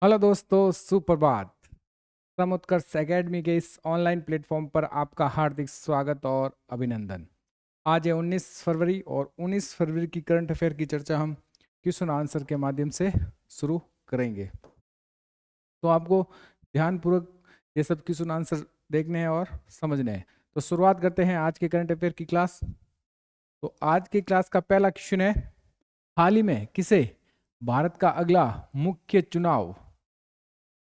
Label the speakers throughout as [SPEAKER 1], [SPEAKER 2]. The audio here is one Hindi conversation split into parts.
[SPEAKER 1] हेलो दोस्तों, सुप्रभात। उत्कर्ष एकेडमी के इस ऑनलाइन प्लेटफॉर्म पर आपका हार्दिक स्वागत और अभिनंदन। आज है 19 फरवरी और 19 फरवरी की करंट अफेयर की चर्चा हम क्वेश्चन आंसर के माध्यम से शुरू करेंगे। तो आपको ध्यानपूर्वक ये सब क्वेश्चन आंसर देखने हैं और समझने हैं। तो शुरुआत करते हैं आज के करंट अफेयर की क्लास। तो आज की क्लास का पहला क्वेश्चन है, हाल ही में किसे भारत का अगला मुख्य चुनाव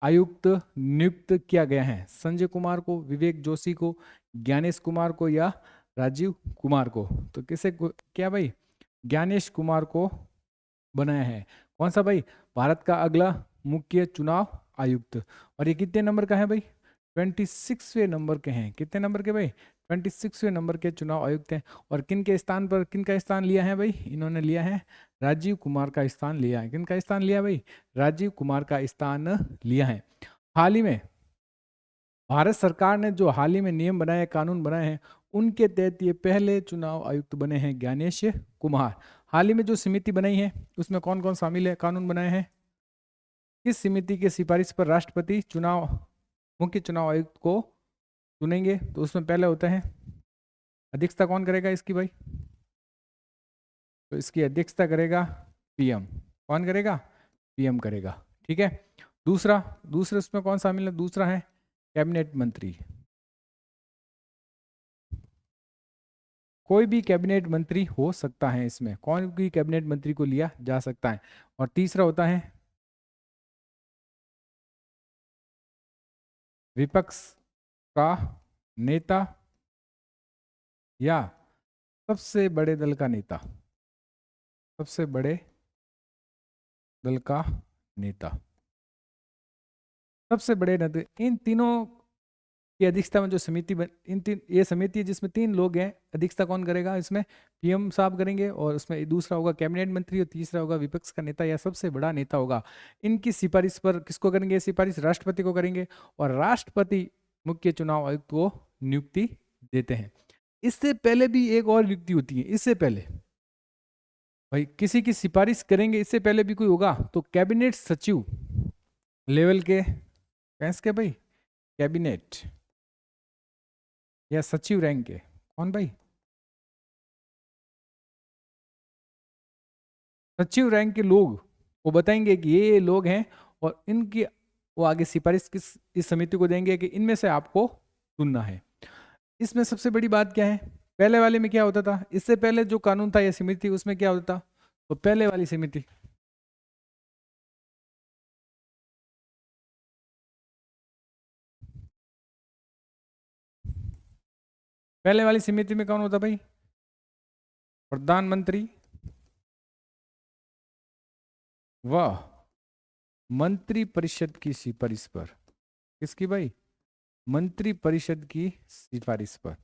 [SPEAKER 1] आयुक्त नियुक्त किया गया है? संजय कुमार को, विवेक जोशी को, ज्ञानेश कुमार को या राजीव कुमार को? तो क्या भाई? ज्ञानेश कुमार को बनाया है। कौन सा भाई? भारत का अगला मुख्य चुनाव आयुक्त। और ये कितने नंबर का है भाई? 26वें नंबर के हैं। कितने नंबर के भाई? 26वें नंबर के चुनाव आयुक्त हैं। और किन के स्थान पर किन का स्थान लिया है भाई? इन्होंने लिया है राजीव कुमार का स्थान लिया है। किन का स्थान लिया भाई? राजीव कुमार का स्थान लिया है। हाल ही में भारत सरकार ने जो हाल ही में नियम बनाए, कानून बनाए हैं, उनके तहत ये पहले चुनाव आयुक्त बने हैं ज्ञानेश कुमार। हाल ही में जो समिति बनाई है उसमें कौन कौन शामिल है? कानून बनाए हैं। किस समिति की सिफारिश पर राष्ट्रपति मुख्य चुनाव आयुक्त को चुनेंगे? तो उसमें पहले होता है, अध्यक्षता कौन करेगा इसकी भाई? तो इसकी अध्यक्षता करेगा पीएम। कौन करेगा? पीएम करेगा। ठीक है। दूसरे उसमें कौन शामिल है? दूसरा है कैबिनेट मंत्री। कोई भी कैबिनेट मंत्री हो सकता है, इसमें कौन भी कैबिनेट मंत्री को लिया जा सकता है। और तीसरा होता है विपक्ष का नेता या सबसे बड़े दल का नेता। सबसे बड़े दल का नेता, सबसे बड़े नेता। इन तीनों की अध्यक्षता में जो समिति ये समिति है जिसमें 3 लोग हैं। अध्यक्षता कौन करेगा? इसमें पीएम साहब करेंगे। और उसमें दूसरा होगा कैबिनेट मंत्री और तीसरा होगा विपक्ष का नेता या सबसे बड़ा नेता होगा। इनकी सिफारिश पर किसको करेंगे? सिफारिश राष्ट्रपति को करेंगे और राष्ट्रपति मुख्य चुनाव आयुक्त को नियुक्ति देते हैं। इससे पहले भी एक और नियुक्ति होती है। इससे पहले भाई किसी की सिफारिश करेंगे, इससे पहले भी कोई होगा तो कैबिनेट सचिव लेवल के कैसे भाई? कैबिनेट या सचिव रैंक के कौन भाई? सचिव रैंक के लोग वो बताएंगे कि ये लोग हैं और इनकी वो आगे सिफारिश इस समिति को देंगे कि इनमें से आपको चुनना है। इसमें सबसे बड़ी बात क्या है? पहले वाले में क्या होता था? इससे पहले जो कानून था या समिति, उसमें क्या होता था? तो पहले वाली समिति, पहले वाली समिति में कौन होता भाई? प्रधानमंत्री व मंत्री परिषद की सिफारिश पर। किसकी भाई? मंत्री परिषद की सिफारिश पर।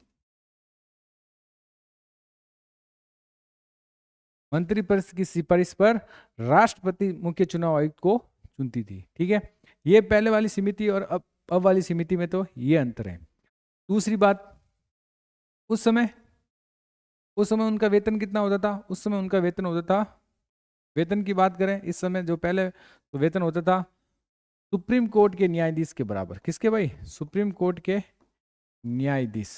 [SPEAKER 1] मंत्री परिषद की सिफारिश पर राष्ट्रपति मुख्य चुनाव आयुक्त को चुनती थी। ठीक है। ये पहले वाली समिति और अब वाली समिति में तो ये अंतर है। दूसरी बात, उस समय उनका वेतन कितना होता था? उस समय उनका वेतन होता था, वेतन की बात करें इस समय जो पहले, तो वेतन होता था सुप्रीम कोर्ट के न्यायाधीश के बराबर। किसके भाई? सुप्रीम कोर्ट के न्यायाधीश।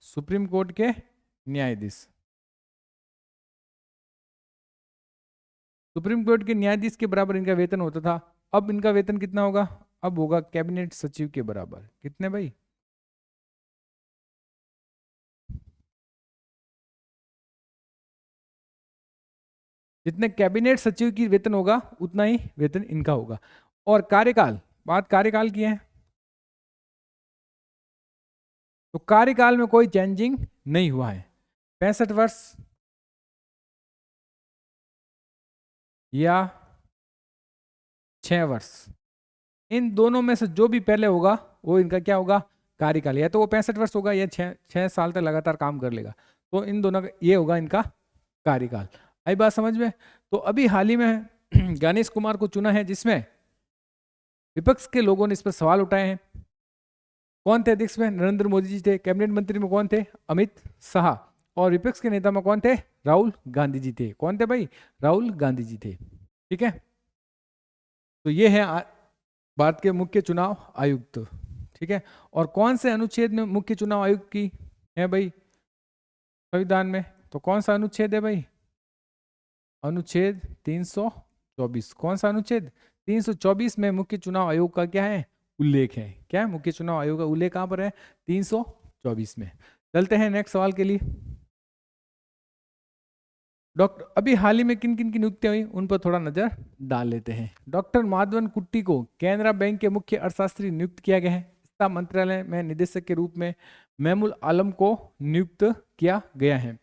[SPEAKER 1] सुप्रीम कोर्ट के न्यायाधीश, सुप्रीम कोर्ट के न्यायाधीश के बराबर इनका वेतन होता था। अब इनका वेतन कितना होगा? अब होगा कैबिनेट सचिव के बराबर। कितने भाई? जितने कैबिनेट सचिव की वेतन होगा उतना ही वेतन इनका होगा। और कार्यकाल, बात कार्यकाल की है तो कार्यकाल में कोई चेंजिंग नहीं हुआ है। 65 वर्ष या 6 वर्ष, इन दोनों में से जो भी पहले होगा वो इनका क्या होगा? कार्यकाल। या तो वो 65 वर्ष होगा या 6 साल तक लगातार काम कर लेगा। तो इन दोनों का ये होगा इनका कार्यकाल। आई बात समझ में? तो अभी हाल ही में ज्ञानेश कुमार को चुना है, जिसमें विपक्ष के लोगों ने इस पर सवाल उठाए हैं। कौन थे अध्यक्ष में? नरेंद्र मोदी जी थे। कैबिनेट मंत्री में कौन थे? अमित शाह। और विपक्ष के नेता में कौन थे? राहुल गांधी जी थे। कौन थे भाई? राहुल गांधी जी थे। ठीक है, तो ये है भारत के मुख्य चुनाव आयुक्त। ठीक है, और कौन से अनुच्छेद में मुख्य चुनाव आयुक्त की है भाई संविधान में? तो कौन सा अनुच्छेद है भाई? अनुच्छेद 324। कौन सा अनुच्छेद? 324 में मुख्य चुनाव आयोग का क्या है? उल्लेख है। क्या है? मुख्य चुनाव आयोग का उल्लेख कहां पर है? 324 में। चलते हैं नेक्स्ट सवाल के लिए। डॉक्टर अभी हाल ही में किन किन की नियुक्तियां हुई उन पर थोड़ा नजर डाल लेते हैं। डॉक्टर माधवन कुट्टी को केनरा बैंक के मुख्य अर्थशास्त्री नियुक्त किया गया है। वित्त मंत्रालय में निदेशक के रूप में महमूद आलम को नियुक्त किया गया है।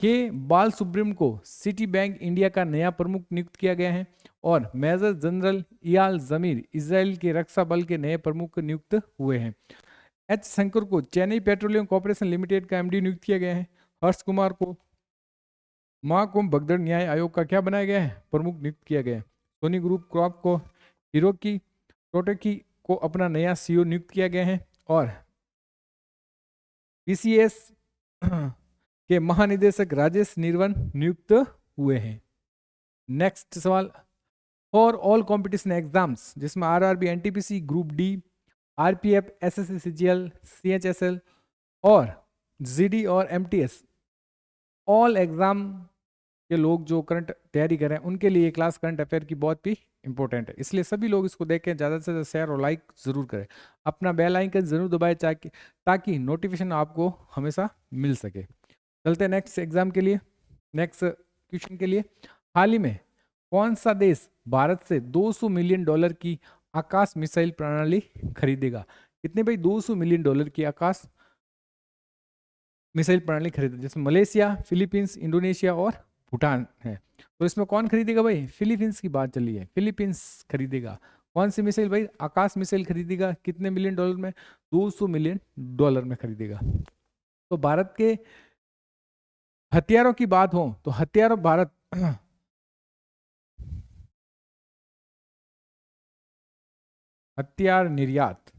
[SPEAKER 1] के बाल सुब्रमण्यम को सिटी बैंक इंडिया का नया प्रमुख नियुक्त किया गया है। और मेजर जनरल इयाल जमीर इजराइल के रक्षा बल के नए प्रमुख नियुक्त हुए हैं। एच शंकर को चेन्नई पेट्रोलियम कॉर्पोरेशन लिमिटेड का एमडी नियुक्त किया गया है। हर्ष कुमार को महाकुंभ भगदड़ न्याय आयोग का क्या बनाया गया है? प्रमुख नियुक्त किया गया है। सोनी ग्रुप क्रॉप को हिरोकी टोटोकी को अपना नया सीईओ नियुक्त किया गया है। और पीसीएस के महानिदेशक राजेश निर्वन नियुक्त हुए हैं। नेक्स्ट सवाल, फॉर ऑल कंपटीशन एग्जाम्स जिसमें RRB, NTPC, group D, RPF, SSC, CGL, CHSL और जीडी और एमटीएस, ऑल एग्जाम के लोग जो करंट तैयारी कर रहे हैं उनके लिए क्लास करंट अफेयर की बहुत ही इंपॉर्टेंट है, इसलिए सभी लोग इसको देखें, ज़्यादा से ज़्यादा शेयर और लाइक जरूर करें, अपना बेल आइकन जरूर दबाएं ताकि नोटिफिकेशन आपको हमेशा मिल सके। चलते हैं नेक्स्ट एग्जाम के लिए, नेक्स्ट क्वेश्चन के लिए। हाल ही में कौन सा देश भारत से 200 मिलियन डॉलर की आकाश मिसाइल प्रणाली खरीदेगा? कितने भाई? 200 मिलियन डॉलर की आकाश मिसाइल प्रणाली खरीदेगा, जिसमें मलेशिया, फिलीपींस, इंडोनेशिया और भूटान है। तो इसमें कौन खरीदेगा भाई? फिलीपींस की बात चली है, फिलीपींस खरीदेगा। कौन सी मिसाइल भाई? आकाश मिसाइल खरीदेगा। कितने मिलियन डॉलर में? 200 मिलियन डॉलर में खरीदेगा। तो भारत के हथियारों की बात हो तो हथियारों भारत हथियार निर्यात,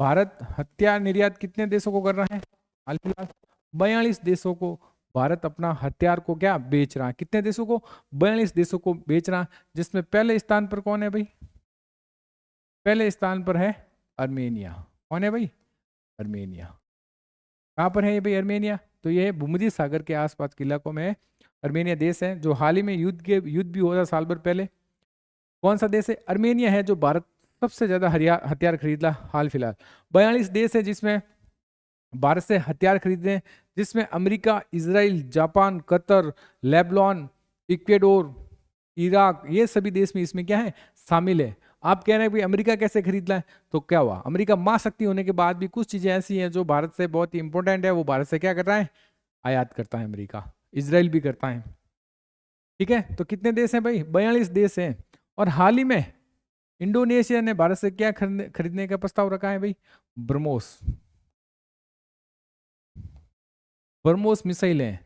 [SPEAKER 1] भारत हथियार निर्यात कितने देशों को कर रहा है? हाल फिलहाल 42 देशों को भारत अपना हथियार को क्या बेच रहा है? कितने देशों को? 42 देशों को बेच रहा है, जिसमें पहले स्थान पर कौन है भाई? पहले स्थान पर है अर्मेनिया। कौन है भाई? अर्मेनिया। कहाँ पर है ये भाई अर्मेनिया? तो ये भूमध्य सागर के आसपास के इलाकों में अर्मेनिया देश है, जो हाल ही में युद्ध भी हुआ था साल भर पहले। कौन सा देश है? अर्मेनिया है, जो भारत सबसे ज्यादा हथियार खरीदा हाल फिलहाल। 42 देश है जिसमें भारत से हथियार खरीदे हैं, जिसमें America, Israel, Japan, Qatar, Lebanon, Ecuador, Iraq, ये सभी देश में इसमें क्या है? शामिल है। आप कह रहे हैं भाई अमेरिका कैसे खरीद रहा है? तो क्या हुआ, अमेरिका महाशक्ति होने के बाद भी कुछ चीजें ऐसी हैं जो भारत से बहुत ही इंपॉर्टेंट है, वो भारत से क्या कर रहा है? आयात करता है अमेरिका। इजराइल भी करता है। ठीक है, तो कितने देश हैं भाई? 42 देश हैं। और हाल ही में इंडोनेशिया ने भारत से क्या खरीदने का प्रस्ताव रखा है भाई? ब्रह्मोस। ब्रह्मोस मिसाइल है।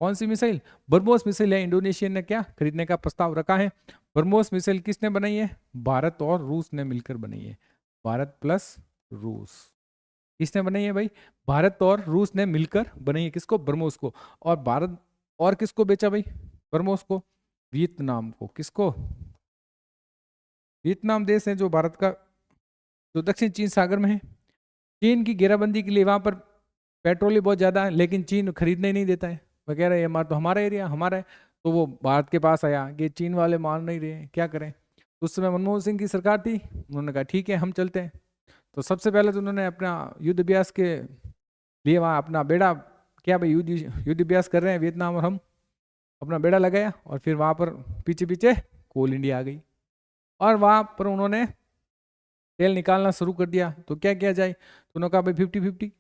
[SPEAKER 1] कौन सी मिसाइल? ब्रह्मोस मिसाइल है, इंडोनेशिया ने क्या खरीदने का प्रस्ताव रखा है। ब्रह्मोस मिसाइल किसने बनाई है? भारत और रूस ने मिलकर बनाई है। भारत प्लस रूस किसने बनाई है भाई? भारत और रूस ने मिलकर बनाई है। किसको? ब्रह्मोस को। और भारत और किसको बेचा भाई ब्रह्मोस को? वियतनाम को। किसको? वियतनाम देश है जो भारत का, जो दक्षिण चीन सागर में है। चीन की घेराबंदी के लिए वहां पर पेट्रोल ही बहुत ज्यादा है, लेकिन चीन खरीदने नहीं देता है वगैरह, ये हमारा तो हमारा एरिया हमारा है, तो वो भारत के पास आया कि चीन वाले मान नहीं रहे, क्या करें। तो उस समय मनमोहन सिंह की सरकार थी, उन्होंने कहा ठीक है हम चलते हैं। तो सबसे पहले तो उन्होंने अपना युद्ध अभ्यास के लिए वहाँ अपना बेड़ा, क्या भाई युद्ध अभ्यास कर रहे हैं वियतनाम और हम, अपना बेड़ा लगाया और फिर वहाँ पर पीछे पीछे कोल इंडिया आ गई और वहाँ पर उन्होंने तेल निकालना शुरू कर दिया। तो क्या किया जाए? तो उन्होंने कहा भाई 50-50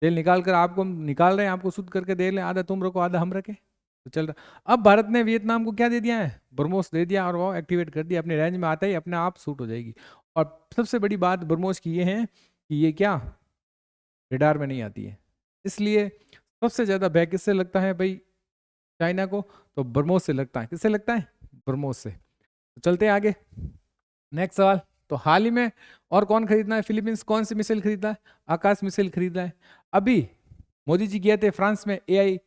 [SPEAKER 1] तेल निकाल कर आपको हम निकाल रहे हैं, आपको शुद्ध करके दे रहे हैं, आधा तुम रखो आधा हम रखे, तो चल रहा। अब भारत ने वियतनाम को क्या दे दिया है? ब्रह्मोस दे दिया और वो एक्टिवेट कर दिया, अपने रेंज में आता ही अपने आप शूट हो जाएगी। और सबसे बड़ी बात ब्रह्मोस की ये है कि ये क्या रेडार में नहीं आती है, इसलिए सबसे ज्यादा भय किससे लगता है भाई चाइना को? तो ब्रह्मोस से लगता है। किससे लगता है? ब्रह्मोस से। तो चलते हैं आगे, नेक्स्ट सवाल। तो हाल ही में और कौन खरीदना है? फिलीपींस कौन सी मिसाइल खरीदा है? आकाश मिसाइल खरीदा है। अभी मोदी जी गए थे फ्रांस में, एआई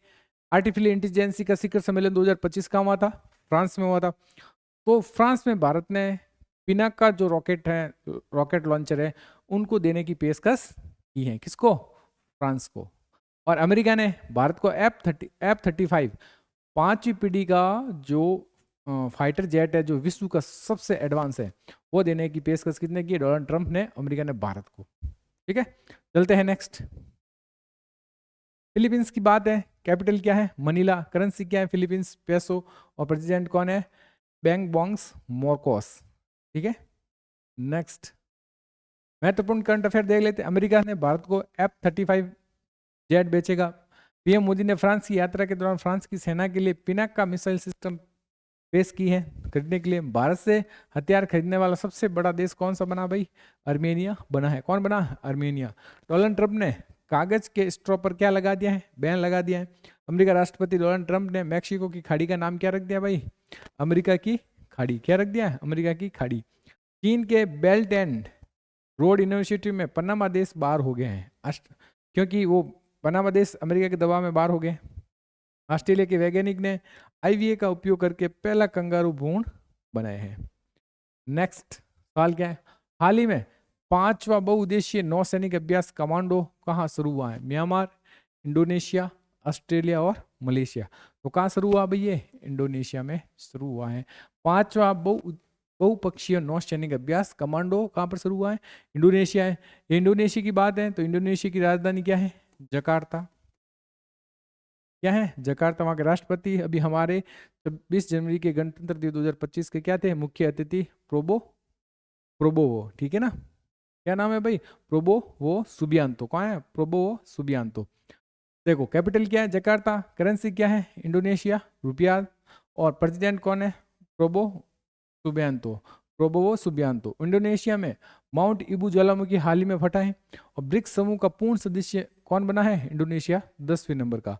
[SPEAKER 1] आर्टिफिशियल इंटेलिजेंस का शिखर सम्मेलन 2025 का हुआ था। फ्रांस में हुआ था। तो फ्रांस में भारत ने पिनाक का जो रॉकेट लॉन्चर है उनको देने की पेशकश की है। किसको? फ्रांस को। और अमेरिका ने भारत को F-35 5वीं पीढ़ी का जो फाइटर जेट है जो विश्व का सबसे एडवांस है वो देने की पेशकश कितने की? डोनाल्ड ट्रंप ने, अमेरिका ने भारत को। ठीक है, चलते हैं नेक्स्ट। फिलीपींस की बात है। कैपिटल क्या है? मनीला। करेंसी क्या है? Philippines peso. और प्रेसिडेंट कौन है? बैंगबोंग्स मोरकोस। ठीक है, नेक्स्ट महत्वपूर्ण करंट अफेयर देख लेते हैं। अमेरिका ने भारत को F-35 जेट बेचेगा। पीएम मोदी ने फ्रांस की यात्रा के दौरान फ्रांस की सेना के लिए पिनाक का मिसाइल सिस्टम पेश की है खरीदने के लिए। भारत से हथियार खरीदने वाला सबसे बड़ा देश कौन सा बना भाई? आर्मेनिया बना है। कौन बना? आर्मेनिया। डोनाल्ड ट्रंप ने कागज के स्ट्रॉ पर क्या लगा दिया है? बैन लगा दिया है। अमेरिका राष्ट्रपति डोनाल्ड ट्रंप ने मैक्सिको की खाड़ी का नाम क्या रख दिया भाई? अमेरिका की खाड़ी। क्या रख दिया है? अमेरिका की खाड़ी। चीन के बेल्ट एंड रोड इनिशिएटिव में पनामा देश बाहर हो गए हैं क्योंकि वो पनामा देश अमेरिका के दबाव में बाहर हो गए। ऑस्ट्रेलिया के वैज्ञानिक ने आईवीए का उपयोग करके पहला कंगारू भ्रूण बनाए हैं। नेक्स्ट सवाल क्या है? हाल ही में 5वां बहुउद्देशीय नौसैनिक अभ्यास कमांडो कहाँ शुरू हुआ है? म्यांमार, इंडोनेशिया, ऑस्ट्रेलिया और मलेशिया। तो कहाँ शुरू हुआ भाई? ये इंडोनेशिया में शुरू हुआ है। 5वां बहुपक्षीय नौसैनिक अभ्यास कमांडो कहाँ पर शुरू हुआ है? इंडोनेशिया है। ये इंडोनेशिया की बात है तो इंडोनेशिया की राजधानी क्या है? जकार्ता। क्या है? जकार्ता। वहाँ के राष्ट्रपति अभी हमारे 26 जनवरी के गणतंत्र दिवस 2025 के क्या थे? मुख्य अतिथि प्रोबोवो। ठीक है ना? क्या नाम है भाई? Prabowo Subianto. कौन है? Prabowo Subianto. देखो कैपिटल क्या है? जकार्ता। करेंसी क्या है? इंडोनेशिया रुपया। और प्रेसिडेंट कौन है? Prabowo Subianto. इंडोनेशिया में माउंट इबू ज्वालामुखी हाल ही में फटा है। और ब्रिक्स समूह का पूर्ण सदस्य कौन बना है? इंडोनेशिया 10वें नंबर का।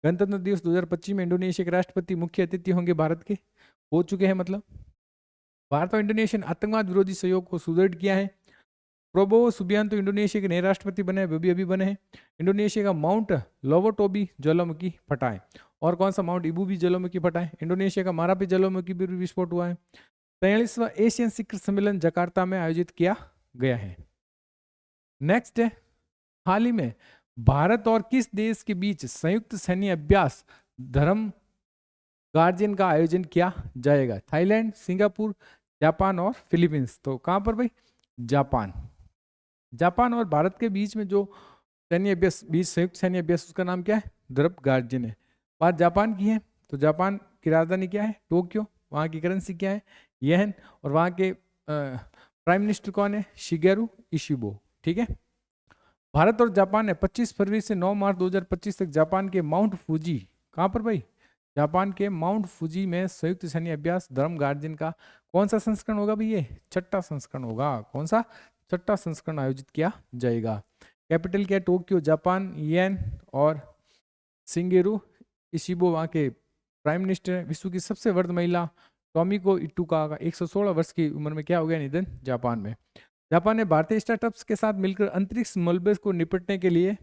[SPEAKER 1] गणतंत्र दिवस 2025 में इंडोनेशिया के राष्ट्रपति मुख्य अतिथि होंगे भारत के। हो चुके हैं मतलब। भारत और इंडोनेशिया ने आतंकवाद विरोधी सहयोग को सुदृढ़ किया है। प्रोबोवो सुबियांतो इंडोनेशिया के नए राष्ट्रपति बने हैं, वो भी अभी बने हैं। इंडोनेशिया का माउंट लोवोटोबी ज्वालामुखी फटा है। और कौन सा? माउंट इबू भी ज्वालामुखी फटा है। इंडोनेशिया का मारापी ज्वालामुखी भी विस्फोट हुआ है। 43वां एशियन शिखर सम्मेलन जकार्ता में आयोजित किया गया है। नेक्स्ट है, हाल ही में भारत और किस देश के बीच संयुक्त सैन्य अभ्यास धर्म गार्जियन का आयोजन किया जाएगा? थाईलैंड, सिंगापुर, जापान और फिलीपींस। तो कहां पर भाई? जापान। जापान और भारत के बीच में जो सैन्य अभ्यास, बीच संयुक्त सैन्य अभ्यास, उसका नाम क्या है? धर्म गार्जियन है। बात जापान की है तो जापान की राजधानी क्या है? टोक्यो। वहाँ की करेंसी क्या है? येन। और वहाँ के प्राइम मिनिस्टर कौन है? शिगेरू इशिबो। ठीक है। भारत और जापान ने 25 फरवरी से 9 मार्च 2025 तक जापान के माउंट फूजी, कहाँ पर भाई? जापान के माउंट फूजी में संयुक्त सैन्य अभ्यास धर्म गार्जियन का कौन सा संस्करण होगा भाई? ये 6ठा संस्करण होगा। कौन सा? 6ठा संस्करण आयोजित किया जाएगा। कैपिटल क्या है? टोक्यो। जापान येन। और शिगेरू इशिबो वहाँ के प्राइम मिनिस्टर। विश्व की सबसे वृद्ध महिला टोमिको इटुका का 116 वर्ष की उम्र में क्या हो गया निधन? जापान में। जापान ने भारतीय स्टार्टअप्स के साथ मिलकर अंतरिक्ष मलबे को निपटने के लिए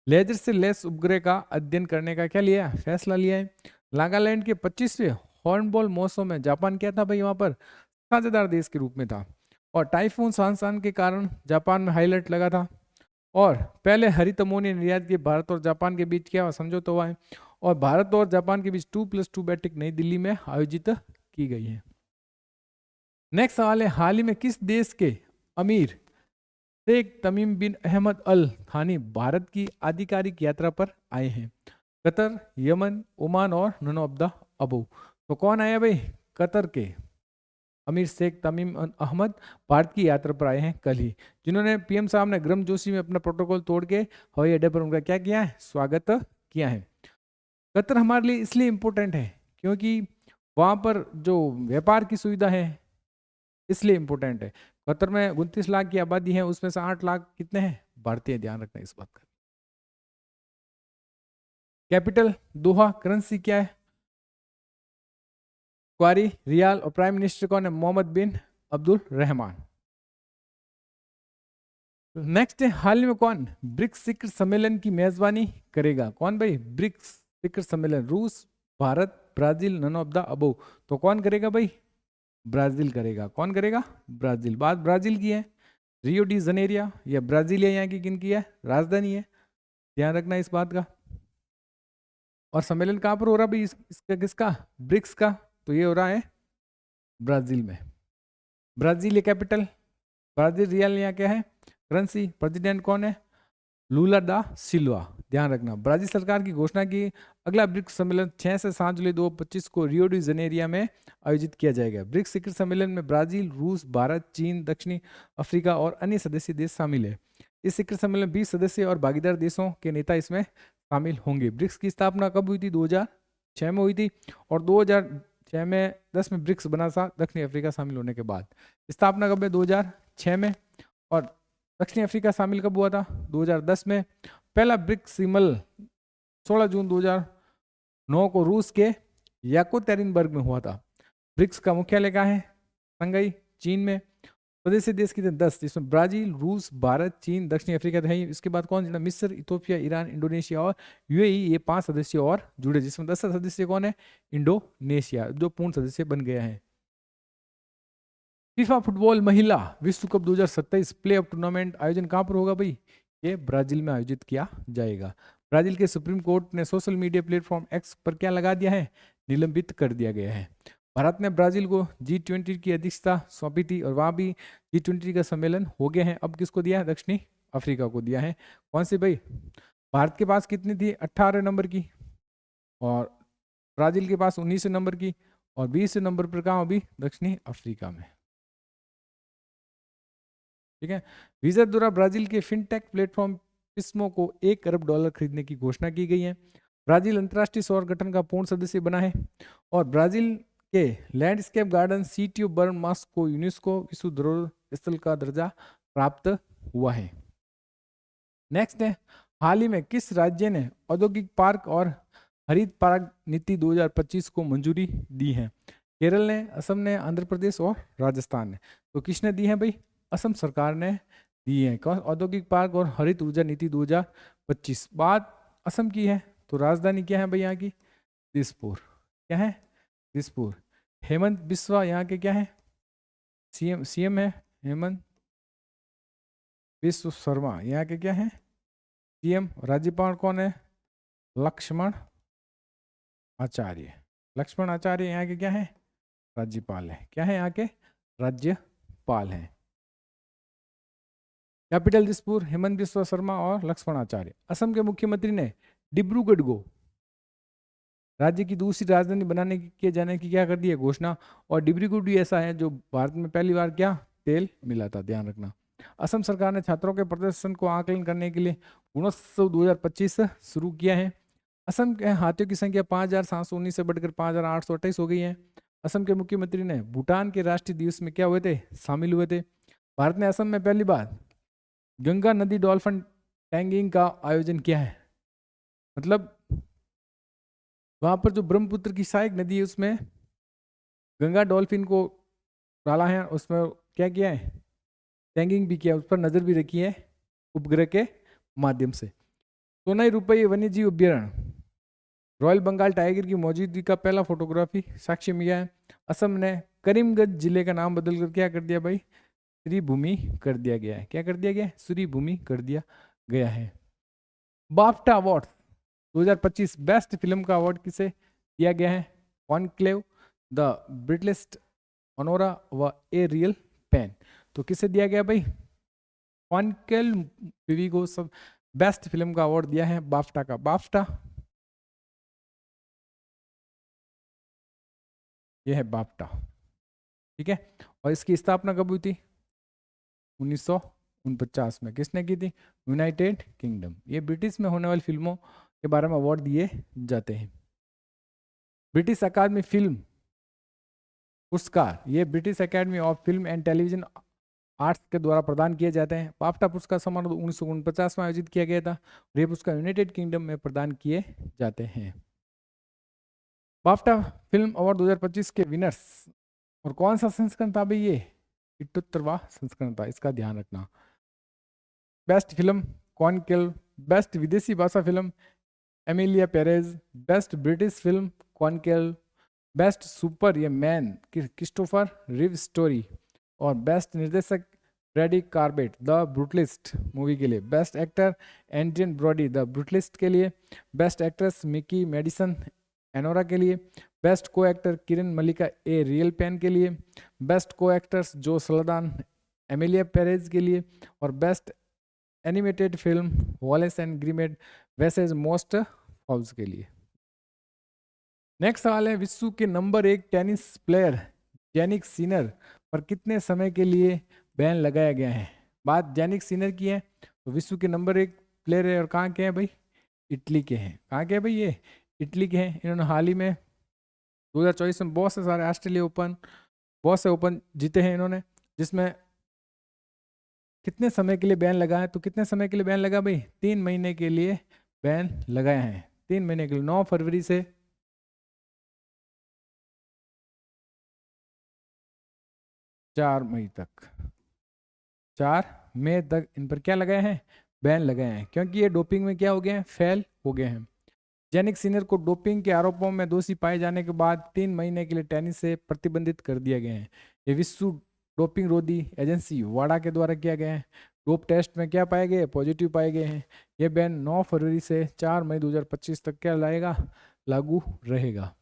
[SPEAKER 1] लेजर से लैस उपग्रह का अध्ययन करने का क्या लिया? फैसला लिया है। नागालैंड के 25वें हॉर्नबिल महोत्सव में जापान क्या था भाई? वहां पर साझेदार देश के रूप में था। और टाइफून सांसान के कारण जापान में हाई अलर्ट लगा था। और पहले हरित अमोनिया निर्यात के भारत और जापान के बीच क्या समझौता हुआ है? और भारत और जापान के बीच 2+2 बैठक नई दिल्ली में आयोजित की गई है। नेक्स्ट सवाल है, हाल ही में किस देश के अमीर शेख तमीम बिन अहमद अल थानी भारत की आधिकारिक यात्रा पर आए हैं? कतर, यमन, ओमान और नन ऑफ द अबव। तो कौन आया भाई? कतर के अमीर शेख तमीम अहमद भारत की यात्रा पर आए हैं कल ही, जिन्होंने पीएम साहब ने गर्म जोशी में अपना प्रोटोकॉल तोड़ के हवाई अड्डे पर उनका क्या किया है? स्वागत किया है। कतर हमारे लिए इसलिए इम्पोर्टेंट है क्योंकि वहाँ पर जो व्यापार की सुविधा है इसलिए इम्पोर्टेंट है। कतर में 29 लाख की आबादी है, उसमें से 8 लाख कितने हैं? भारतीय। ध्यान रखना इस बात का। कैपिटल दोहा। करेंसी क्या है? क्वारी, रियाल। और प्राइम मिनिस्टर कौन है? मोहम्मद बिन अब्दुल रहमान। नेक्स्ट है, हाल में कौन ब्रिक्स शिखर सम्मेलन की मेजबानी करेगा? कौन भाई? ब्रिक्स शिखर सम्मेलन रूस, Bharat, Brazil, none of the above. तो कौन करेगा भाई? ब्राजील करेगा। कौन करेगा? ब्राजील। बात ब्राजील की है। रियो डी जनेरिया या ब्राजीलिया यहाँ की किन की है? राजधानी है, ध्यान रखना इस बात का। और सम्मेलन कहाँ पर हो रहा भाई इसका? किसका? ब्रिक्स का। तो ये हो रहा है ब्राजील में। ब्राजील ये कैपिटल, ब्राजील रियल यहाँ क्या है? करेंसी। प्रेसिडेंट कौन है? लूला दा सिल्वा। ध्यान रखना। ब्राजील सरकार की घोषणा की अगला ब्रिक्स सम्मेलन 6 से 7 जुलाई 2025 को रियो डी जनेरिया में आयोजित किया जाएगा। ब्रिक्स शिखर सम्मेलन में ब्राजील, रूस, भारत, चीन, दक्षिणी अफ्रीका और अन्य सदस्य देश शामिल है। इस शिखर सम्मेलन 20 सदस्य और भागीदार देशों के नेता इसमें शामिल होंगे। ब्रिक्स की स्थापना कब हुई थी? 2006 में हुई थी, और 2006 में 10 में ब्रिक्स बना था दक्षिणी अफ्रीका शामिल होने के बाद। स्थापना कब है? 2006 में। और दक्षिणी अफ्रीका शामिल कब हुआ था? 2010 में। पहला ब्रिक्स सम्मेलन 16 जून 2009 को रूस के याकोतेरिनबर्ग में हुआ था। ब्रिक्स का मुख्यालय कहाँ है? शंघाई, चीन में। सदस्य देश कितने? 10, जिसमें ब्राजील, रूस, भारत, चीन, दक्षिण अफ्रीका है। इसके बाद कौन जुड़ा? मिस्र, इथोपिया, ईरान, इंडोनेशिया और यूएई। ये 5 सदस्य और जुड़े, जिसमें 10 सदस्य कौन है? इंडोनेशिया, जो पूर्ण सदस्य बन गया है। फीफा फुटबॉल महिला विश्व कप 2027 प्ले ऑफ टूर्नामेंट आयोजन कहां पर होगा भाई? ये ब्राजील में आयोजित किया जाएगा। ब्राजील के सुप्रीम कोर्ट ने सोशल मीडिया प्लेटफॉर्म एक्स पर क्या लगा दिया है? निलंबित कर दिया गया है। भारत ने ब्राजील को G20 की अध्यक्षता सौंपी थी, और वहां भी G20 का सम्मेलन हो गए हैं। अब किसको दिया है? दक्षिणी अफ्रीका को दिया है। कौन सी भाई? भारत के पास कितनी थी? 18 नंबर की, और ब्राजील के पास 19 नंबर की, और 20 नंबर पर कहाँ? अभी दक्षिणी अफ्रीका में। ठीक है। वीजा द्वारा Brazil K fintech platform Pismo को $1 अरब खरीदने की घोषणा की गई है। ब्राजील अंतर्राष्ट्रीय सौर गठन का पूर्ण सदस्य बना है, और ब्राजील के landscape garden city of burn mask को यूनेस्को विश्व धरोहर स्थल का दर्जा प्राप्त हुआ है। नेक्स्ट है, हाल ही में किस राज्य ने औद्योगिक पार्क और हरित पार्क नीति 2025 को मंजूरी दी है? केरल ने, असम ने, आंध्र प्रदेश और राजस्थान ने। तो किसने दी है भाई? असम सरकार ने दी है। कौन? औद्योगिक पार्क और हरित ऊर्जा नीति 2025। बात असम की है, तो राजधानी क्या है भाई यहाँ की? दिसपुर। क्या है? दिसपुर। हेमंत बिस्वा यहाँ के क्या है? सीएम है हेमंत बिस्व शर्मा। यहाँ के क्या है? सीएम। राज्यपाल कौन है? लक्ष्मण आचार्य। लक्ष्मण आचार्य यहाँ के क्या है? राज्यपाल है। क्या है यहाँ के? राज्यपाल है। कैपिटल दिसपुर, हेमंत बिस्वा शर्मा और लक्ष्मण आचार्य। असम के मुख्यमंत्री ने डिब्रूगढ़ को राज्य की दूसरी राजधानी बनाने की किए जाने की क्या कर दी है? घोषणा। और डिब्रूगढ़ भी ऐसा है जो भारत में पहली बार क्या तेल मिला था, ध्यान रखना। असम सरकार ने छात्रों के प्रदर्शन को आकलन करने के लिए गुणोत्सव 2025 शुरू किया है। असम के हाथियों की संख्या 5,719 से बढ़कर 5,828 हो गई है। असम के मुख्यमंत्री ने भूटान के राष्ट्रीय दिवस में क्या हुए थे? शामिल हुए थे। भारत ने असम में पहली बार गंगा नदी डॉल्फिन टैंगिंग का आयोजन किया है। मतलब वहां पर जो ब्रह्मपुत्र की सहायक नदी है उसमें गंगा डॉल्फिन को डाला है, उसमें क्या किया है? टैंगिंग भी किया, उस पर नजर भी रखी है उपग्रह के माध्यम से। सोनाई रुपये वन्य जीव अभ्यारण्य रॉयल बंगाल टाइगर की मौजूदगी का पहला फोटोग्राफी साक्ष्य मिला है। असम ने करीमगंज जिले का नाम बदलकर क्या कर दिया भाई? श्रीभूमि कर दिया गया है। क्या कर दिया गया है? श्रीभूमि कर दिया गया है। बाफ्टा अवार्ड 2025 बेस्ट फिल्म का अवार्ड किसे दिया गया है? कॉन्क्लेव, द ब्रिटिश ऑनोरा व ए रियल पेन। तो किसे दिया गया भाई? कॉन्क्लेव मूवी को सब बेस्ट फिल्म का अवार्ड दिया है बाफ्टा का। बाफ्टा ये है बाफ्टा, ठीक है। और इसकी स्थापना कब हुई थी? 1949 में। किसने की थी? United kingdom. ये ब्रिटिश में होने वाली फिल्मों के बारे में अवार्ड दिए जाते हैं। ब्रिटिश अकादमी फिल्म पुरस्कार ये British academy of film and television arts के द्वारा प्रदान किए जाते हैं। बाफ्टा पुरस्कार समारोह 1949 में आयोजित किया गया था, और ये पुरस्कार यूनाइटेड किंगडम में प्रदान किए जाते हैं। बाफ्टा फिल्म अवार्ड 2025 के विनर्स, और कौन सा संस्करण था भाई? ये 78वां संस्करण था, इसका ध्यान रखना। बेस्ट फिल्म कॉन्क्लेव, बेस्ट विदेशी भाषा film Emilia Perez, best British film Conclave, best super ये मैन क्रिस्टोफर रिव स्टोरी, और बेस्ट निर्देशक Brady Corbet the Brutalist movie के लिए, best actor Adrien Brody the Brutalist के लिए, best actress Mikey Madison Anora के लिए, बेस्ट को एक्टर किरण मलिका ए रियल पेन के लिए, बेस्ट को एक्टर्स जो सलादान एमिलिया पेरेज के लिए, और best animated film Wallace and Gromit वैसेज मोस्ट फॉल्स के लिए। नेक्स्ट सवाल है, विश्व के नंबर 1 टेनिस प्लेयर जैनिक सिनर पर कितने समय के लिए बैन लगाया गया है? बात जैनिक सिनर की है, तो विश्व के नंबर 1 प्लेयर है, और कहाँ के हैं भाई? इटली के हैं। कहाँ के हैं भाई? ये इटली के हैं। इन्होंने हाल ही में 2024 में बहुत से सारे ऑस्ट्रेलिया ओपन, बहुत से ओपन जीते हैं इन्होंने, जिसमें कितने समय के लिए बैन लगा है? तो कितने समय के लिए बैन लगा भाई? 3 महीने के लिए बैन लगाया है। 3 महीने के लिए, 9 फरवरी से 4 मई तक, 4 मई तक इन पर क्या लगाए हैं? बैन लगाए हैं, क्योंकि ये डोपिंग में क्या हो गए हैं? फेल हो गए हैं। जैनिक सिनर को डोपिंग के आरोपों में दोषी पाए जाने के बाद 3 महीने के लिए टेनिस से प्रतिबंधित कर दिया गया है। ये विश्व डोपिंग रोधी एजेंसी वाडा के द्वारा किया गया है। डोप टेस्ट में क्या पाए गए? पॉजिटिव पाए गए हैं। ये बैन 9 फरवरी से 4 मई 2025 तक क्या लाएगा? लागू रहेगा।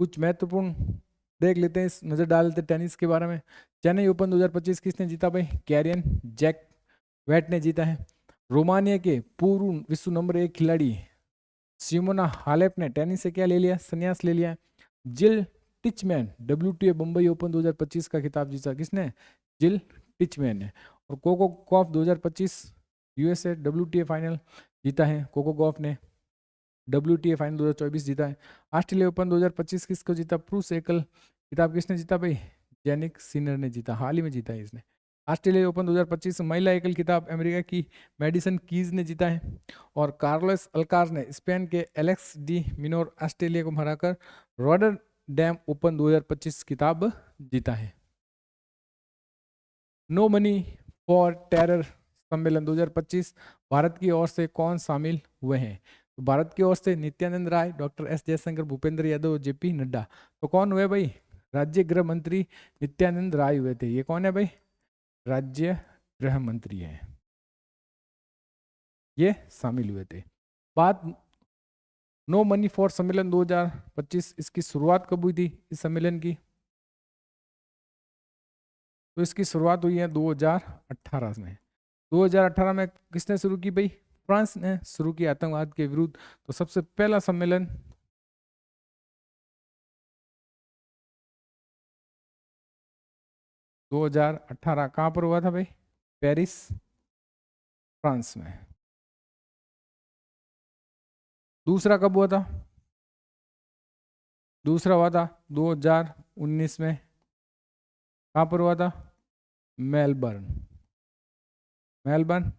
[SPEAKER 1] कुछ महत्वपूर्ण देख लेते हैं, इस नजर डाल लेते हैं टेनिस के बारे में। चेन्नई ओपन 2025 किसने जीता भाई? कैरियन जैक वेट ने जीता है। रोमानिया के पूर्व विश्व नंबर 1 खिलाड़ी सिमोना हालेप ने टेनिस से क्या ले लिया? संन्यास ले लिया। जिल टिचमैन WTA बम्बई ओपन 2025 का खिताब जीता। किसने? जिल टिचमैन ने। और Coco Gauff 2025 USA WTA final जीता है। कोको गॉफ ने WTA फाइनल 2024 जीता है। ऑस्ट्रेलिया ओपन 2025 किसको जीता? पुरुष एकल खिताब किसने जीता भाई? जैनिक सिनर ने जीता, हाल ही में जीता है इसने। ऑस्ट्रेलिया ओपन 2025 महिला एकल खिताब अमेरिका की मेडिसन कीज ने जीता है। और कार्लोस अल्काज ने स्पेन के एलेक्स डी मिनोर ऑस्ट्रेलिया को हराकर रॉटरडैम ओपन 2025 खिताब जीता है। नो मनी फॉर टेरर सम्मेलन 2025 भारत की ओर से कौन शामिल हुए हैं? तो भारत की ओर से Nityanand Rai, doctor S Jaishankar, Bhupender Yadav, JP Nadda. तो कौन हुए भाई? राज्य गृह मंत्री नित्यानंद राय हुए थे। ये कौन है भाई? राज्य गृह मंत्री हैं, ये शामिल हुए थे। बात नो मनी फॉर सम्मेलन 2025, इसकी शुरुआत कब हुई थी इस सम्मेलन की? तो इसकी शुरुआत हुई है 2018 में। 2018 में किसने शुरू की भाई? फ्रांस ने शुरू की आतंकवाद के विरुद्ध। तो सबसे पहला सम्मेलन 2018 कहाँ पर हुआ था भाई? पेरिस, फ्रांस में। दूसरा कब हुआ था? दूसरा हुआ था 2019 में। कहाँ पर हुआ था? Melbourne, Melbourne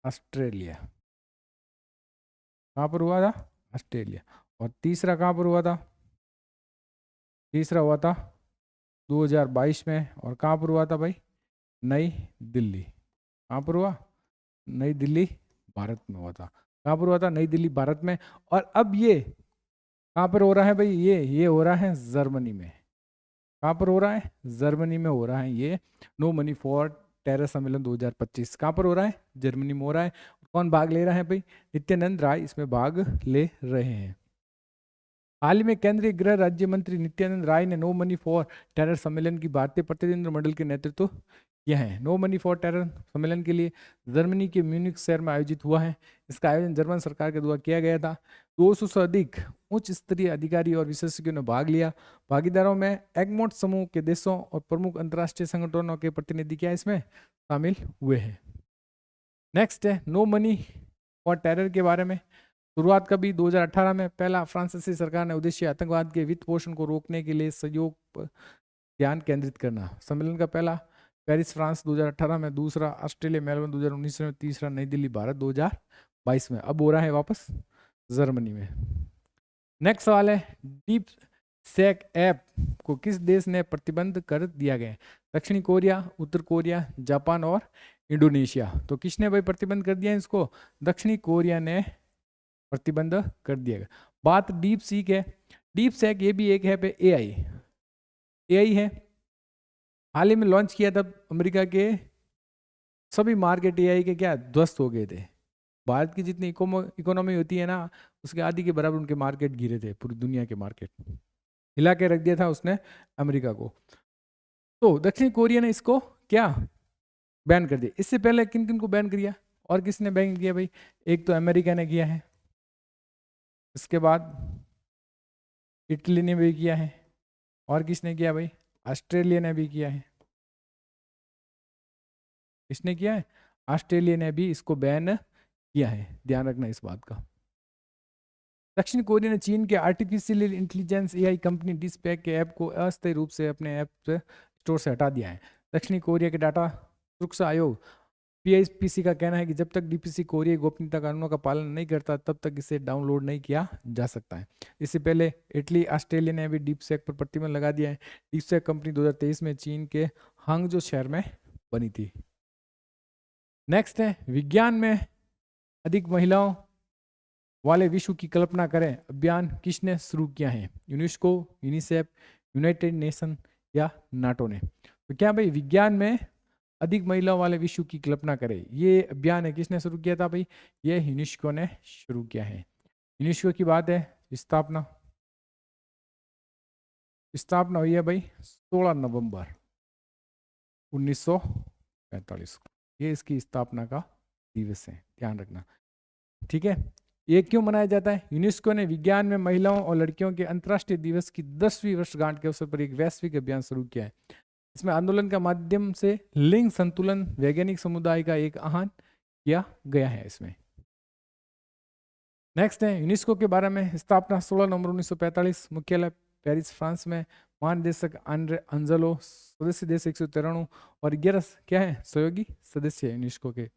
[SPEAKER 1] Australia. कहाँ पर हुआ था? ऑस्ट्रेलिया। और तीसरा कहाँ पर हुआ था? तीसरा हुआ था 2022 में। और कहाँ पर हुआ था भाई? नई दिल्ली। कहाँ पर हुआ? नई दिल्ली, भारत में हुआ था। कहाँ पर हुआ था? नई दिल्ली, भारत में। और अब ये कहाँ पर हो रहा है भाई? ये हो रहा है जर्मनी में। कहाँ पर हो रहा है? जर्मनी में हो रहा है ये नो मनी फॉर टेरर सम्मेलन 2025। कहाँ पर हो रहा है? जर्मनी में हो रहा है। कौन भाग ले रहा है भाई? नित्यानंद राय इसमें भाग ले रहे हैं। हाल ही में केंद्रीय गृह राज्य मंत्री नित्यानंद राय ने नो मनी फॉर टेरर सम्मेलन की भारतीय प्रतिनिधिमंडल के नेतृत्व किया है। नो मनी फॉर टेरर सम्मेलन के लिए जर्मनी के म्यूनिख शहर में आयोजित हुआ है। इसका आयोजन जर्मन सरकार के द्वारा किया गया था। 200 से अधिक उच्च स्तरीय अधिकारी और विशेषज्ञों ने भाग लिया। भागीदारों में एगमोट समूह के देशों और प्रमुख अंतर्राष्ट्रीय संगठनों के प्रतिनिधि क्या इसमें शामिल हुए हैं। नेक्स्ट है नो मनी फॉर टेरर के बारे में। शुरुआत कभी 2018 में। पहला, फ्रांसीसी सरकार ने उद्देश्य आतंकवाद के वित्त पोषण को रोकने के लिए सहयोग पर ध्यान केंद्रित करना। सम्मेलन का पहला पेरिस, फ्रांस 2018 में। दूसरा ऑस्ट्रेलिया, मेलबर्न 2019 में। तीसरा नई दिल्ली, भारत 2022 में। अब हो रहा है वापस जर्मनी में। नेक्स्ट सवाल है, डीप सेक ऐप को किस देश ने प्रतिबंध कर दिया गया? दक्षिणी कोरिया, उत्तर कोरिया, जापान और इंडोनेशिया। तो किसने भाई प्रतिबंध कर दिया इसको? दक्षिणी कोरिया ने प्रतिबंध कर दिया गया। बात डीप सीक है। डीप सेक ये भी एक है पे एआई है, हाल ही में लॉन्च किया था। अमेरिका के सभी मार्केट एआई के क्या ध्वस्त हो गए थे। भारत की जितनी इकोनॉमी होती है ना, उसके आधी के बराबर उनके मार्केट गिरे थे, पूरी दुनिया के मार्केट हिला के रख दिया था उसने अमेरिका को। तो दक्षिण कोरिया ने इसको क्या बैन कर दिया। इससे पहले किन किन को बैन किया और किसने बैन किया भाई? एक तो अमेरिका ने किया है, इसके बाद इटली ने भी किया है, और किसने किया भाई? ऑस्ट्रेलिया ने भी किया है। किसने किया है? ऑस्ट्रेलिया ने भी इसको बैन किया है, ध्यान रखना इस बात का। दक्षिण कोरिया ने चीन के आर्टिफिशियल इंटेलिजेंस एआई कंपनी डिस्पैक के ऐप को अस्थायी रूप से अपने ऐप स्टोर से हटा दिया है। दक्षिण कोरिया के डाटा सुरक्षा आयोग पीआईपीसी का कहना है कि जब तक डीपीसी कोरिया गोपनीयता कानूनों का पालन नहीं करता तब तक इसे डाउनलोड नहीं किया जा सकता है। इससे पहले इटली, ऑस्ट्रेलिया ने भी डीपसेक पर प्रतिबंध लगा दिया है। डीपसेक कंपनी 2023 में चीन के हांगजो शहर में बनी थी। नेक्स्ट है विज्ञान में अधिक महिलाओं वाले विश्व की कल्पना करें अभियान किसने शुरू किया है? यूनेस्को, यूनिसेफ, यूनाइटेड नेशन या नाटो ने? तो क्या भाई विज्ञान में अधिक महिलाओं वाले विश्व की कल्पना करें, ये अभियान है किसने शुरू किया था भाई? ये यूनेस्को ने शुरू किया है। यूनेस्को की बात है, स्थापना हुई है भाई 16 नवंबर 1945 को, ये इसकी स्थापना का दिवस है, ध्यान रखना, ठीक है। ये क्यों मनाया जाता है? यूनेस्को ने विज्ञान में महिलाओं और लड़कियों के अंतर्राष्ट्रीय दिवस की 10वीं वर्षगांठ के अवसर पर एक वैश्विक अभियान शुरू किया है। इसमें आंदोलन के माध्यम से लिंग संतुलन वैज्ञानिक समुदाय का एक आह्वान किया गया है इसमें। नेक्स्ट है यूनेस्को के बारे में, स्थापना 16 नवंबर 1945, मुख्यालय पेरिस फ्रांस में, महानिदेशक आंद्रे अंजलो, सदस्य देश 193 और 11 क्या है सहयोगी सदस्य यूनेस्को के।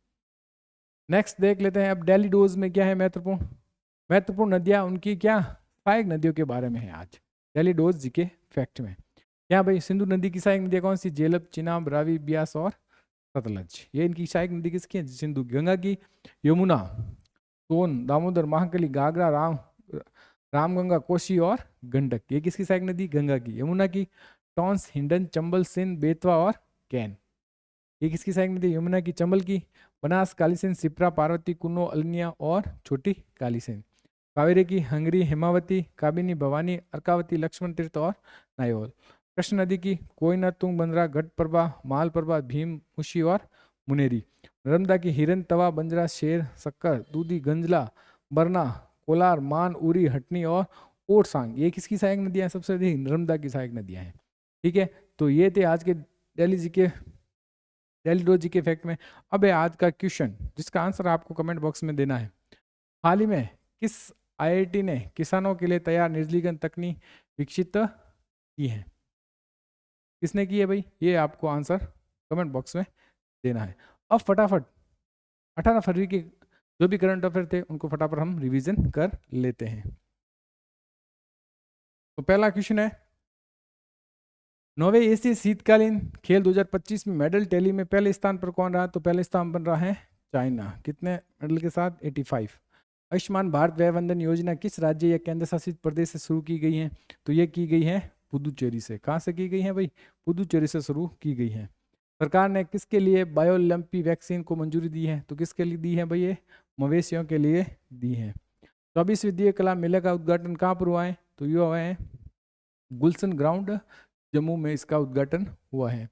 [SPEAKER 1] नेक्स्ट देख लेते हैं अब डेली डोज में क्या है महत्वपूर्ण नदियां, उनकी क्या सहायक नदियों के बारे में है आज डेली डोज जी के फैक्ट में। क्या भाई सिंधु नदी की सहायक नदियां कौन सी? झेलम, चिनाब, रावी, ब्यास और सतलज। ये इनकी सहायक नदी किसकी है? सिंधु। गंगा की यमुना, सोन, दामोदर, महाकाली, घाघरा, रामगंगा, कोसी और गंडक। ये किसकी सहायक नदी? गंगा की। यमुना की टॉन्स, हिंडन, चंबल, सिंध, बेतवा और कैन। ये किसकी सहायक नदी? यमुना की। चंबल की बनास, कालीसिंध, सिप्रा, पार्वती, कुन्नो, अलिनिया और छोटी कालीसिंध। कावेरी की हंगरी, हेमावती, काबिनी, भवानी, अर्कावती, लक्ष्मण तीर्थ और नायोल। कृष्ण नदी की कोयना, तुंगभद्रा, घटप्रभा, मालप्रभा, भीम, मुशी और मुनेरी। नर्मदा की हिरन, तवा, बंजरा, शेर, शक्कर, दूधी, गंजला, बरना, कोलार, मान, उरी, हटनी और ओटसांग। ये किसकी सहायक नदियां हैं? सबसे अधिक नर्मदा की सहायक नदियां हैं, ठीक है। तो ये थे आज के डेली रोज जी के फैक्ट में। अब है आज का क्वेश्चन जिसका आंसर आपको कमेंट बॉक्स में देना है। हाल ही में किस आईआईटी ने किसानों के लिए तैयार निर्जलीकरण तकनीक विकसित की है? किसने की है भाई? ये आपको आंसर कमेंट बॉक्स में देना है। अब फटाफट 18 फरवरी के जो भी करंट अफेयर थे उनको फटाफट हम रिवीजन कर लेते हैं। तो पहला क्वेश्चन है, 9वें एशियाई शीतकालीन खेल 2025 में मेडल टैली में पहले स्थान पर कौन रहा? तो पहले स्थान बन रहा है चाइना। कितने मेडल के साथ? 85। आयुष्मान भारत व्यय वंदन योजना किस राज्य या केंद्र शासित प्रदेश से शुरू की गई है? तो ये की गई है पुदुचेरी से। कहाँ से की गई है भाई? पुदुचेरी से शुरू की गई है। सरकार ने किसके लिए बायोलैम्पी वैक्सीन को मंजूरी दी है? तो किसके लिए दी है भाई? ये मवेशियों के लिए दी है। 24 विद्युत कला मेले का उद्घाटन कहाँ पर हुआ है? तो ये हुआ है गुलशन ग्राउंड, जम्मू में इसका उद्घाटन हुआ है।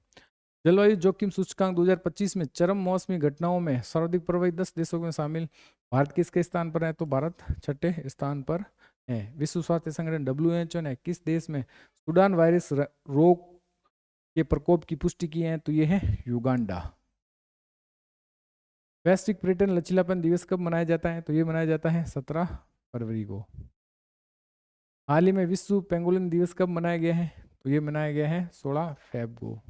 [SPEAKER 1] जलवायु जोखिम सूचकांक 2025 में चरम मौसमी घटनाओं में सर्वाधिक प्रभावित 10 देशों में शामिल भारत किसके स्थान पर है? तो भारत 6ठे स्थान पर है। विश्व स्वास्थ्य संगठन WHO ने किस देश में सुडान वायरस रोग के प्रकोप की पुष्टि की है? तो ये है युगांडा। वैश्विक पर्यटन लचीलापन दिवस कब मनाया जाता है? तो ये मनाया जाता है 17 फरवरी को। हाल ही में विश्व पेंगोलिन दिवस कब मनाया गया है? तो ये मनाया गया है 16 फरवरी को।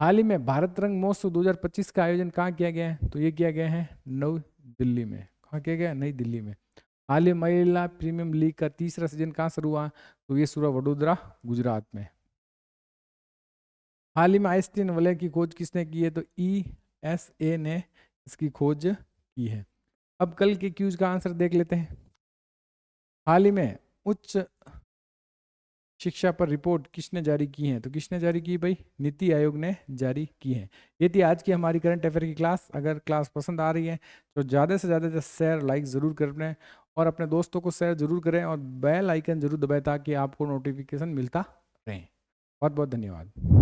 [SPEAKER 1] हाल ही में भारत रंग महोत्सव 2025 का आयोजन कहाँ किया गया है? तो ये किया गया है नई दिल्ली में। कहाँ किया गया? नई दिल्ली में। हाल ही महिला प्रीमियम लीग का तीसरा सीजन कहाँ शुरू हुआ? तो ये शुरू वडोदरा, गुजरात में। हाल ही में आइंस्टीन वलय की खोज किसने की है? तो ESA ने इसकी खोज की है। अब कल के क्यूज का आंसर देख लेते हैं। हाल ही में उच्च शिक्षा पर रिपोर्ट किसने जारी की है? तो किसने जारी की भाई? नीति आयोग ने जारी की है। ये थी आज की हमारी करंट अफेयर की क्लास। अगर क्लास पसंद आ रही है तो ज़्यादा से ज़्यादा शेयर लाइक ज़रूर करें और अपने दोस्तों को शेयर ज़रूर करें और बेल आइकन ज़रूर दबाएं ताकि आपको नोटिफिकेशन मिलता रहे। बहुत बहुत धन्यवाद।